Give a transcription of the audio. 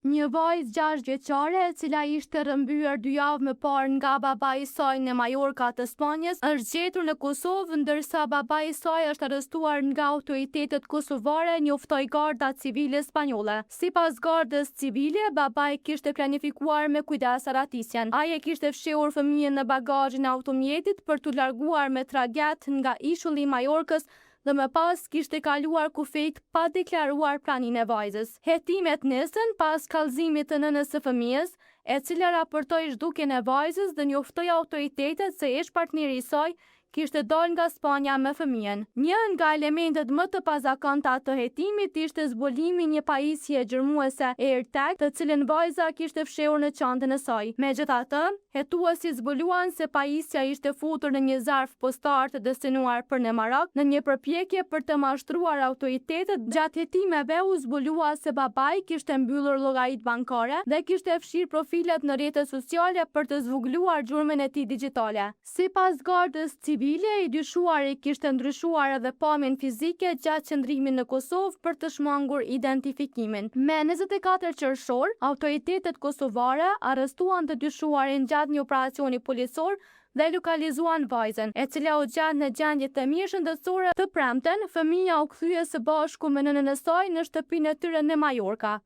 Një vajzë 6 vjeçare, e cila ishte rrëmbyer 2 javë më parë nga babai i saj në Majorka të Spanjës, është gjetur në Kosovë, ndërsa babai i saj është arrestuar nga autoritetet kosovare, njoftoi garda civile spanjolle. Sipas gardës civile, babai kishte planifikuar me kujdes arratisjen. Ai e kishte fshehur fëmijën në bagazhin e automjetit për t'u larguar me tragjet nga ishulli i Majorkës dhe më pas kishte kaluar kufijt pa deklaruar praninë e vajzës. Hetimet nisën pas kallëzimit të nënës së fëmijës, e cila raportoi zhdukjen e vajzës dhe njoftoi autoritetet se ish partneri i saj kishte dalë nga Spanja me fëmijën. Një nga elementet më të pazakonta të hetimit ishte zbulimi një pajisje gjërmuese AirTag, të cilën vajza kishte fshehur në çantën e saj. Megjithatë, hetuesit zbuluan se pajisja ishte futur në një zarf postar të destinuar për në Marok, në një përpjekje për të mashtruar autoritetet. Gjatë hetimeve u zbulua se babai kishte mbyllur llogaritë bankare dhe kishte fshirë profilet në rrjetet sociale për të zvogëluar gjurmën e tij digjitale. Sipas gardës civile, i dyshuari kishte ndryshuar edhe pamjen fizike gjatë qëndrimit në Kosovë për të shmangur identifikimin. Me 24 qershor, autoritetet kosovare arrestuan të dyshuarin gjatë një operacioni policor dhe lokalizuan vajzën, e cila u gjatë në gjendje të mirë shëndetësore. Të premten, fëmija u kthye së bashku me nënën e saj në shtëpinë e tyre në Majorka.